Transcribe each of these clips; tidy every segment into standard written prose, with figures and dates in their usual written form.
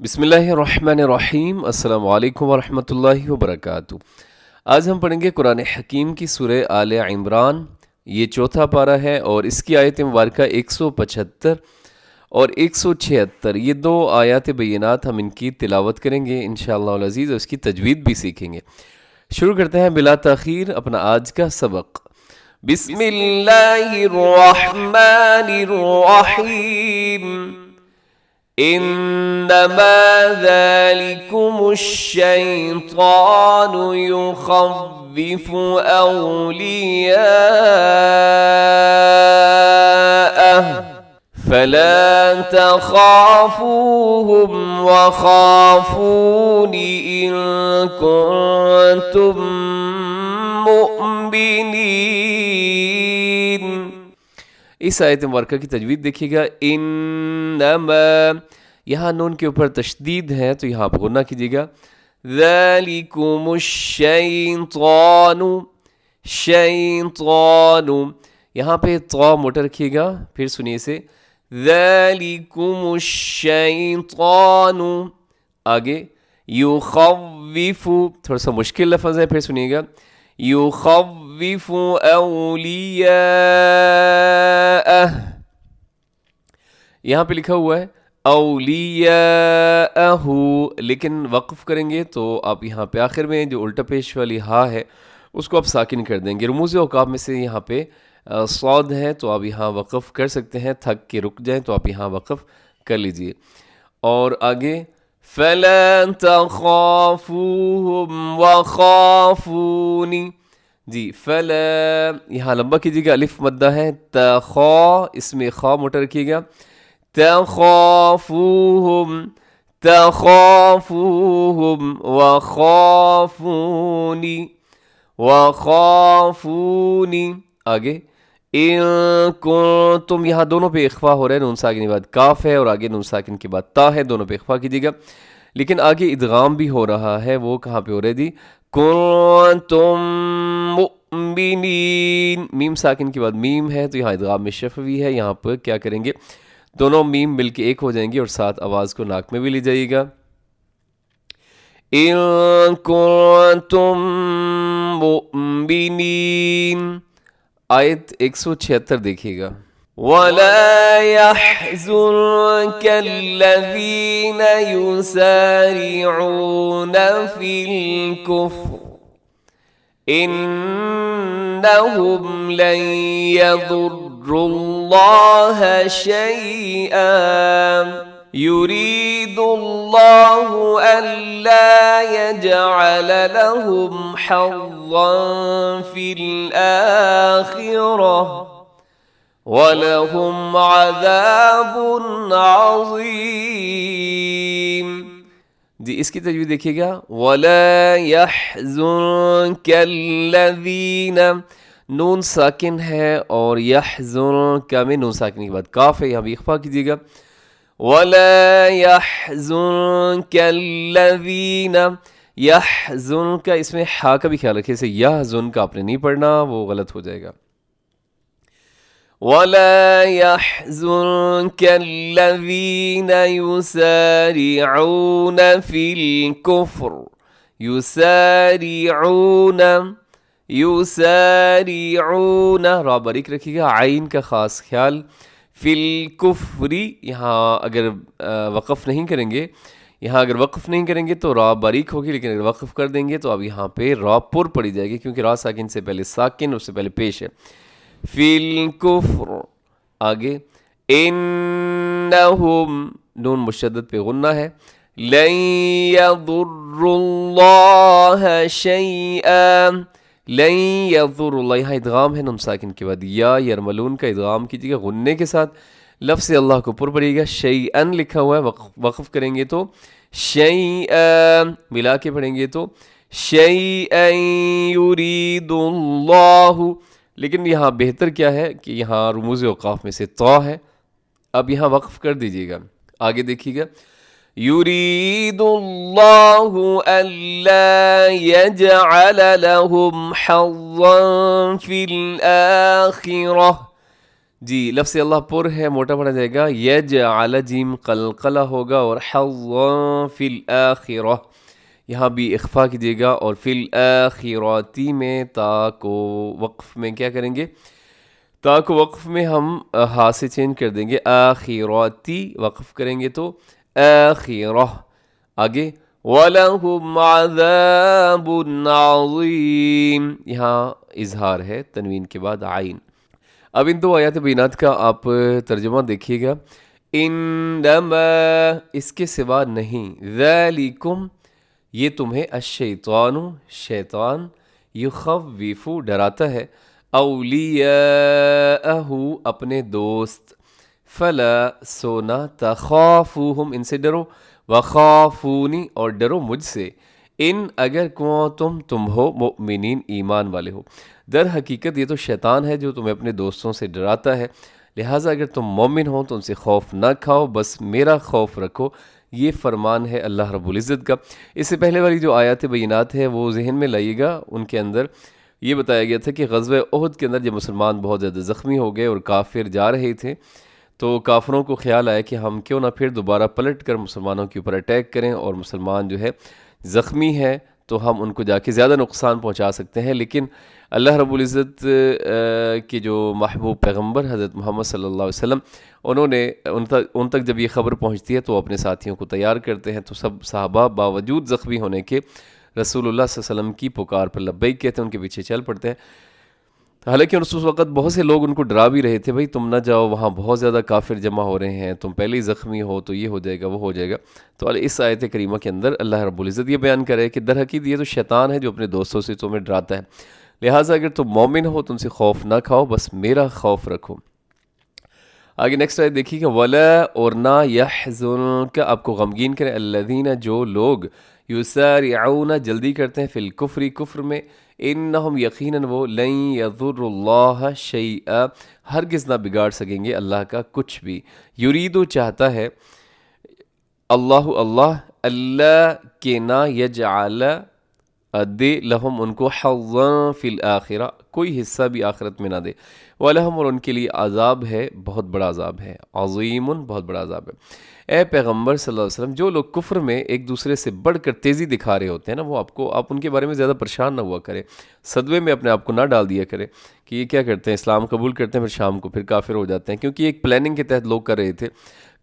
بسم اللہ الرحمن الرحیم۔ السلام علیکم ورحمۃ اللہ وبرکاتہ۔ آج ہم پڑھیں گے قرآن حکیم کی سورہ آل عمران۔ یہ چوتھا پارہ ہے اور اس کی آیت مبارکہ 175 اور 176، یہ دو آیات بینات ہم ان کی تلاوت کریں گے انشاءاللہ العزیز، اور اس کی تجوید بھی سیکھیں گے۔ شروع کرتے ہیں بلا تاخیر اپنا آج کا سبق۔ بسم اللہ الرحمن الرحیم۔ انما ذلكم الشیطان یخوف اولیاءه فلا تخافوهم وخافون ان کنتم مؤمنین۔ اس آیت مبارکہ کی تجوید دیکھیے گا۔ انما، یہاں نون کے اوپر تشدید ہے تو یہاں پر غنہ کیجیے گا۔ ذالکم الشیطان، شیطان، یہاں پہ طا موٹا رکھیے گا، پھر سنیے اسے۔ ذالکم الشیطان، آگے یخوف، تھوڑا سا مشکل لفظ ہے، پھر سنیے گا۔ یخوف اولیاءہ، یہاں پہ لکھا ہوا ہے اولیاءہ، لیکن وقف کریں گے تو آپ یہاں پہ آخر میں جو الٹا پیش والی ہا ہے اس کو آپ ساکن کر دیں گے۔ رموز اوقاف میں سے یہاں پہ صاد ہے تو آپ یہاں وقف کر سکتے ہیں، تھک کے رک جائیں تو آپ یہاں وقف کر لیجئے۔ اور آگے فَلَا تَخَافُوهُمْ وَخَافُونِ، جی فَلَا، یہاں لمبا کیجیے گا، الف مدہ ہے، تخا، اس میں خا موٹا رکھیے گا۔ تخافوهم، تخافوهم وخافونی، وخافونی، آگے ان کنتم، یہاں دونوں پہ اخفا ہو رہا ہے، نون ساکن کے بعد کاف ہے اور آگے نون ساکن کے بعد تا ہے، دونوں پہ اخفا کیجیے گا۔ لیکن آگے ادغام بھی ہو رہا ہے، وہ کہاں پہ ہو رہا ہے جی؟ کنتم مؤمنین، میم ساکن کے بعد میم ہے تو یہاں ادغام میں شفوی ہے، یہاں پر کیا کریں گے؟ دونوں میم مل کے ایک ہو جائیں گے اور ساتھ آواز کو ناک میں بھی لے جائیے گا۔ ان کنتم مؤمنین، آیت 176 دیکھیے گا۔ وَلَا يَحْزُنكَ الَّذِينَ يُسَارِعُونَ فِي الْكُفْرِ إِنَّهُمْ لَن يَضُرُّوا اللَّهَ شَيْئًا يُرِيدُ اللَّهُ أَلَّا يَجْعَلَ لَهُمْ حَظًّا فِي الْآخِرَةِ وَلَهُمْ عَذَابٌ عَظِيمٌ۔ جی اس کی تجوید دیکھیے گا۔ وَلَا يَحْزُنكَ الَّذِينَ، نون ساکن ہے اور يَحْزُنكَ میں نون ساکن کے بعد کاف ہے، یہاں بھی اخفا کیجیے گا۔ وَلَا يَحْزُنكَ الَّذِينَ، يَحْزُنكَ، اس میں ہا کا بھی خیال رکھیں، اسے يَحْزُنكَ آپ نے نہیں پڑھنا، وہ غلط ہو جائے گا۔ وَلَا يَحْزُنكَ الَّذِينَ يُسَارِعُونَ فِي الْكُفْرِ، يُسَارِعُونَ، يُسَارِعُونَ، را باریک رکھیے گا، عین کا خاص خیال۔ فی الکفر، یہاں اگر وقف نہیں کریں گے، یہاں اگر وقف نہیں کریں گے تو را باریک ہوگی، لیکن اگر وقف کر دیں گے تو اب یہاں پہ را پر پڑی جائے گی، کیونکہ را ساکن سے پہلے ساکن، اس سے پہلے پیش ہے۔ فی الکفر، آگے انہم، نون مشدد پہ غنہ ہے۔ لن یضروا اللہ شیئا، لن یضر اللہ، یہاں ادغام ہے نون ساکن کے بعد یا یرملون کا ادغام کیجیے گا غنے کے ساتھ، لفظ اللہ کو پر پڑے گا۔ شیئن لکھا ہوا ہے، وقف کریں گے تو شیئا، ملا کے پڑھیں گے تو شیئن یرید اللہ، لیکن یہاں بہتر کیا ہے کہ یہاں رموز اوقاف میں سے طا ہے، اب یہاں وقف کر دیجیے گا۔ آگے دیکھیے گا۔ يريد الله ألا يجعل لهم حظا في الآخرة، جی لفظ اللہ پر ہے، موٹا پڑا جائے گا، یجعل جیم قلقلہ ہوگا، اور حظا فی الآخرہ یہاں بھی اخفا کیجیے گا، اور فی الآخراتی میں تا کو وقف میں کیا کریں گے، تا کو وقف میں ہم ہا سے چینج کر دیں گے، آخراتی وقف کریں گے تو آخرہ، آگے وَلَهُمْ عَذَابٌ عَظِيمٌ یہاں اظہار ہے تنوین کے بعد عین۔ اب ان دو آیات بینات کا آپ ترجمہ دیکھیے گا، انما اس کے سوا نہیں، ذالکم یہ تمہیں، الشیطان شیطان، یخوف ڈراتا ہے، اولیاءہ اپنے دوست، فلا سونا تخافوہم ان سے ڈرو، وخافونی اور ڈرو مجھ سے، ان اگر تم ہو مؤمنین ایمان والے ہو۔ در حقیقت یہ تو شیطان ہے جو تمہیں اپنے دوستوں سے ڈراتا ہے، لہٰذا اگر تم مومن ہو تو ان سے خوف نہ کھاؤ، بس میرا خوف رکھو، یہ فرمان ہے اللہ رب العزت کا۔ اس سے پہلے والی جو آیات بینات ہے وہ ذہن میں لائیے گا، ان کے اندر یہ بتایا گیا تھا کہ غزوہ احد کے اندر جب مسلمان بہت زیادہ زخمی ہو گئے اور کافر جا رہے تھے، تو کافروں کو خیال آیا کہ ہم کیوں نہ پھر دوبارہ پلٹ کر مسلمانوں کے اوپر اٹیک کریں، اور مسلمان جو ہے زخمی ہے تو ہم ان کو جا کے زیادہ نقصان پہنچا سکتے ہیں، لیکن اللہ رب العزت کے جو محبوب پیغمبر حضرت محمد صلی اللہ علیہ وسلم، انہوں نے ان تک جب یہ خبر پہنچتی ہے تو اپنے ساتھیوں کو تیار کرتے ہیں، تو سب صحابہ باوجود زخمی ہونے کے رسول اللہ صلی اللہ علیہ وسلم کی پکار پر لبیک کہتے ہیں، ان کے پیچھے چل پڑتے ہیں۔ حالانکہ اس وقت بہت سے لوگ ان کو ڈرا بھی رہے تھے، بھائی تم نہ جاؤ، وہاں بہت زیادہ کافر جمع ہو رہے ہیں، تم پہلے ہی زخمی ہو تو یہ ہو جائے گا وہ ہو جائے گا۔ تو اس آیت کریمہ کے اندر اللہ رب العزت یہ بیان کرے کہ در حقیقت یہ تو شیطان ہے جو اپنے دوستوں سے تمہیں ڈراتا ہے، لہٰذا اگر تم مومن ہو تو ان سے خوف نہ کھاؤ، بس میرا خوف رکھو۔ آگے نیکسٹ آیت دیکھیے کہ وَلَا اور نہ يَحْزُنْكَ آپ کو غمگین کریں، الَّذِينَ جو لوگ يُسَارِعُونَ جلدی کرتے ہیں فی الکفر کفر میں، انہم یقیناً وہ لن یضر اللہ شیئا ہرگز نہ بگاڑ سکیں گے اللہ کا کچھ بھی، یریدو چاہتا ہے اللہ اللہ کے نہ یجعل دے لہم ان کو حظاً فی الآخرہ کوئی حصہ بھی آخرت میں نہ دے، وَلَهُمْ اور ان کے لیے عذاب ہے، بہت بڑا عذاب ہے، عظیم بہت بڑا عذاب ہے۔ اے پیغمبر صلی اللہ علیہ وسلم جو لوگ کفر میں ایک دوسرے سے بڑھ کر تیزی دکھا رہے ہوتے ہیں نا، وہ آپ ان کے بارے میں زیادہ پریشان نہ ہوا کرے، صدمے میں اپنے آپ کو نہ ڈال دیا کرے کہ یہ کیا کرتے ہیں، اسلام قبول کرتے ہیں پھر شام کو پھر کافر ہو جاتے ہیں، کیونکہ ایک پلاننگ کے تحت لوگ کر رہے تھے۔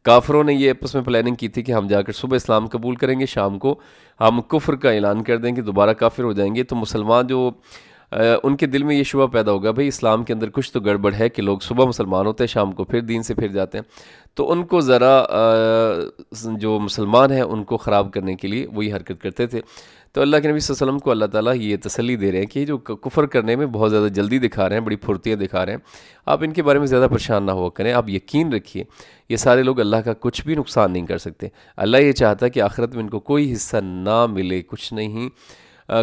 کافروں نے یہ آپس میں پلاننگ کی تھی کہ ہم جا کر صبح اسلام قبول کریں گے، شام کو ہم کفر کا اعلان کر دیں گے، دوبارہ کافر ہو جائیں گے، تو مسلمان جو ان کے دل میں یہ شبہ پیدا ہوگا بھئی اسلام کے اندر کچھ تو گڑبڑ ہے کہ لوگ صبح مسلمان ہوتے ہیں شام کو پھر دین سے پھر جاتے ہیں، تو ان کو ذرا جو مسلمان ہیں ان کو خراب کرنے کے لیے وہی حرکت کرتے تھے۔ تو اللہ کے نبی صلی اللہ علیہ وسلم کو اللہ تعالیٰ یہ تسلی دے رہے ہیں کہ جو کفر کرنے میں بہت زیادہ جلدی دکھا رہے ہیں، بڑی پھرتیاں دکھا رہے ہیں، آپ ان کے بارے میں زیادہ پریشان نہ ہوا کریں، آپ یقین رکھیے یہ سارے لوگ اللہ کا کچھ بھی نقصان نہیں کر سکتے۔ اللہ یہ چاہتا ہے کہ آخرت میں ان کو کوئی حصہ نہ ملے، کچھ نہیں،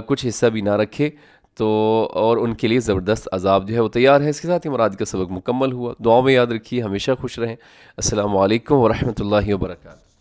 کچھ حصہ بھی نہ رکھے، تو اور ان کے لیے زبردست عذاب جو ہے وہ تیار ہے۔ اس کے ساتھ ہی ہمارا آج کا سبق مکمل ہوا، دعاؤں میں یاد رکھیے، ہمیشہ خوش رہیں۔ السلام علیکم ورحمۃ اللہ وبرکاتہ۔